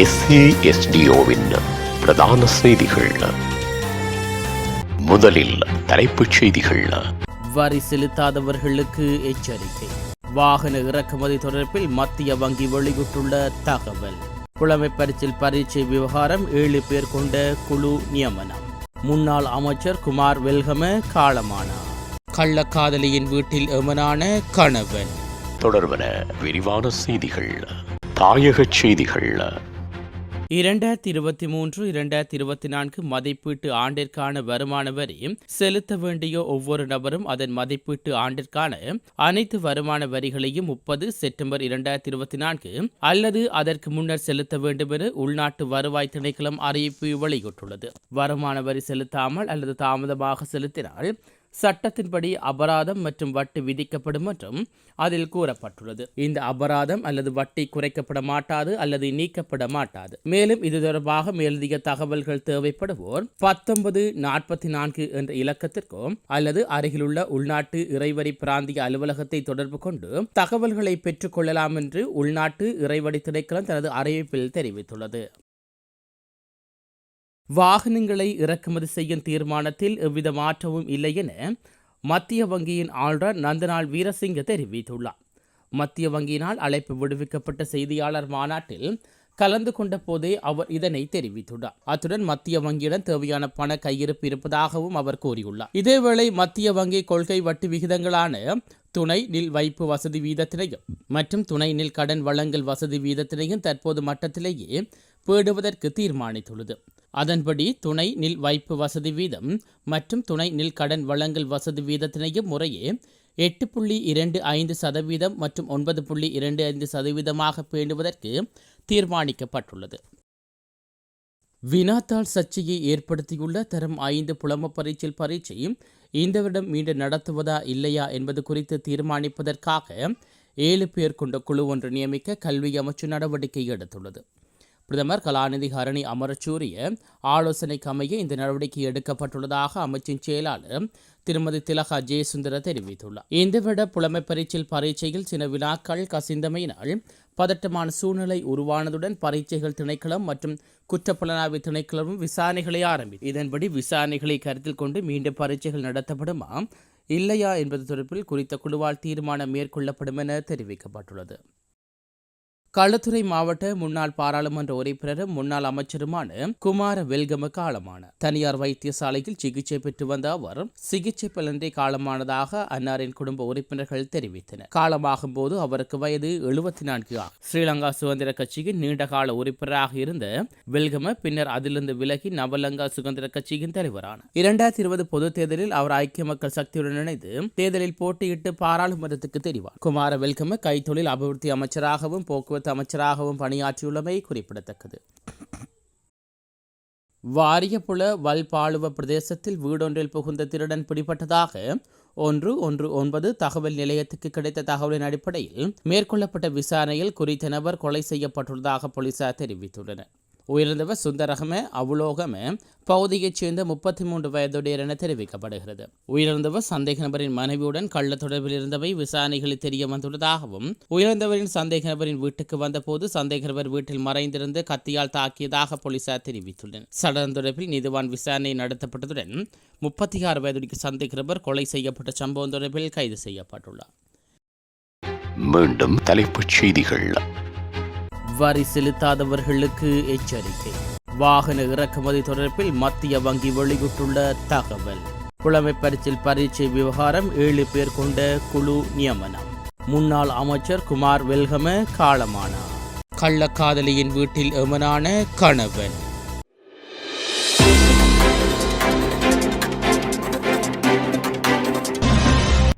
SASDOவின் பிரதான செய்திகள். முதலில் தலைப்புச் செய்திகள். வரி செலுத்தாதவர்களுக்கு எச்சரிக்கை. வாகன இறக்குமதி தொடர்பில் மத்திய வங்கி வெளியிட்டுள்ள தகவல். புலமை பரீட்சை விவகாரம் 7 பேர் கொண்ட குழு நியமனம். முன்னாள் அமைச்சர் குமார் வெல்கம காலமானார். கள்ளக்காதலியின் வீட்டில் எமனான கணவன். தொடர்பன விரிவான செய்திகள். தாயகச் செய்திகள். 2023-2024 மதிப்பீட்டு ஆண்டிற்கான வருமான வரி செலுத்த வேண்டிய ஒவ்வொரு நபரும் அதன் மதிப்பீட்டு ஆண்டிற்கான அனைத்து வருமான வரிகளையும் 30 செப்டம்பர் 2024 அல்லது அதற்கு முன்னர் செலுத்த வேண்டும் என உள்நாட்டு வருவாய் திணைக்களம் அறிவிப்பு வெளியிட்டுள்ளது. வருமான வரி செலுத்தாமல் அல்லது தாமதமாக செலுத்தினால் சட்டத்தின்படி அபராதம் மற்றும் வட்டி விதிக்கப்படும் என்றும் அதில் கூறப்பட்டுள்ளது. இந்த அபராதம் அல்லது வட்டி குறைக்கப்பட மாட்டாது அல்லது நீக்கப்பட மாட்டாது. மேலும் இது தொடர்பாக மேலதிக தகவல்கள் தேவைப்படுவோர் 1944 என்ற இலக்கத்திற்கோ அல்லது அருகிலுள்ள உள்நாட்டு இறைவரி பிராந்திய அலுவலகத்தை தொடர்பு கொண்டு தகவல்களை பெற்றுக் கொள்ளலாம் என்று உள்நாட்டு இறைவரி திணைக்களம் தனது அறிவிப்பில் தெரிவித்துள்ளது. வாகனங்களை இறக்குமதி செய்யும் தீர்மானத்தில் எவ்வித மாற்றமும் இல்லை என மத்திய வங்கியின் ஆளுநர் நந்தலால் வீரசிங்க தெரிவித்துள்ளார். மத்திய வங்கியினால் அழைப்பு விடுவிக்கப்பட்ட செய்தியாளர் மாநாட்டில் கலந்து கொண்ட போதே அவர் இதனை தெரிவித்துள்ளார். அத்துடன் மத்திய வங்கியிடம் தேவையான பண கையிருப்பு இருப்பதாகவும் அவர் கூறியுள்ளார். இதேவேளை மத்திய வங்கி கொள்கை வட்டி விகிதங்களான துணை நில் வைப்பு வசதி வீதத்தினையும் மற்றும் துணை நில் கடன் வழங்கல் வசதி வீதத்தினையும் தற்போது மட்டத்திலேயே பேணுவதற்கு தீர்மானித்துள்ளது. அதன்படி துணை நில் வைப்பு வசதி வீதம் மற்றும் துணை நில் கடன் வழங்கல் வசதி வீதத்தினையும் முறையே 8.25% மற்றும் 9.25% பேணுவதற்கு தீர்மானிக்கப்பட்டுள்ளது. வினாத்தாள் சர்ச்சையை ஏற்படுத்தியுள்ள தரம் 5 புலமை பரீட்சை இந்த வருடம் மீண்டும் நடத்துவதா இல்லையா என்பது குறித்து தீர்மானிப்பதற்காக 7 பேர் கொண்ட குழு ஒன்று நியமிக்க கல்வி அமைச்சு நடவடிக்கை எடுத்துள்ளது. பிரதமர் கலாநிதி ஹரணி அமரசூரிய ஆலோசனைக்கு அமைய இந்த நடவடிக்கை எடுக்கப்பட்டுள்ளதாக அமைச்சின் செயலாளர் திருமதி திலகா ஜெயசுந்தர தெரிவித்துள்ளார். இந்த விட புலமை பரீட்சையில் சில வினாக்கள் கசிந்தமையினால் பதட்டமான சூழ்நிலை உருவானதுடன் பரீட்சைகள் திணைக்களம் மற்றும் குற்றப்புலனாய்வு திணைக்களமும் விசாரணைகளை ஆரம்பித்தது. இதன்படி விசாரணைகளை கருத்தில் கொண்டு மீண்டும் பரீட்சைகள் நடத்தப்படுமா இல்லையா என்பது தொடர்பில் குறித்த குழுவால் தீர்மானம் மேற்கொள்ளப்படும் என தெரிவிக்கப்பட்டுள்ளது. களுத்துறை மாவட்ட முன்னாள் பாராளுமன்ற உறுப்பினரும் முன்னாள் அமைச்சருமான குமார வெல்கம காலமானார். தனியார் வைத்தியசாலையில் சிகிச்சை பெற்று வந்த அவர் சிகிச்சை பலனின்றி காலமானதாக அன்னாரின் குடும்ப உறுப்பினர்கள் தெரிவித்தனர். காலமாகும் போது அவருக்கு வயது 74 ஆகும். ஸ்ரீலங்கா சுதந்திர கட்சியின் நீண்டகால உறுப்பினராக இருந்த வெல்கம பின்னர் அதிலிருந்து விலகி நவலங்கா சுதந்திர கட்சியின் தலைவரானார். 2020 பொதுத் தேர்தலில் அவர் ஐக்கிய மக்கள் சக்தியுடன் இணைந்து தேர்தலில் போட்டியிட்டு பாராளுமன்றத்துக்கு தெரிவார். குமார வெல்கம கைத்தொழில் அபிவிருத்தி அமைச்சராகவும் போக்குவரத்து அமைச்சராகவும் பணியாற்றியுள்ளமை குறிப்பிடத்தக்கது. வாரியப்புல வல்பாளுவ பிரதேசத்தில் வீடொன்றில் புகுந்த திருடன் பிடிபட்டதாக 119 தகவல் நிலையத்துக்கு கிடைத்த தகவலின் அடிப்படையில் மேற்கொள்ளப்பட்ட விசாரணையில் குறித்த நபர் கொலை செய்யப்பட்டுள்ளதாக போலீசார் தெரிவித்துள்ளனர். உயிரிழந்தவர் சுந்தரகம அவுலோகம பகுதியைச் சேர்ந்த 33 வயதுடையர் என தெரிவிக்கப்படுகிறது. உயிரிழந்தவர் சந்தேக நபரின் மனைவியுடன் கள்ள தொடர்பில் இருந்தவை விசாரணைகளில் தெரிய வந்துள்ளதாகவும் உயிரிழந்தவரின் சந்தேக நபரின் வீட்டுக்கு வந்தபோது சந்தேக நபர் வீட்டில் மறைந்திருந்து கத்தியால் தாக்கியதாக போலீசார் தெரிவித்துள்ளனர். சடலம் தொடர்பில் நீதிவான் விசாரணை நடத்தப்பட்டதுடன் 36 வயதுடைய சந்தேக நபர் கொலை செய்யப்பட்ட சம்பவம் தொடர்பில் கைது செய்யப்பட்டுள்ளார். மீண்டும் தலைப்புச் செய்திகள். வரி செலுத்தாதவர்களுக்கு எச்சரிக்கை. வாகன இறக்குமதி தொடர்பில் மத்திய வங்கி வெளியிட்டுள்ள தகவல். புலமை பரீட்சை விவகாரம் 7 பேர் கொண்ட குழு நியமனம். முன்னாள் அமைச்சர் குமார் வெல்கம காலமானார். கள்ளக்காதலியின் வீட்டில் எமனான கணவன்.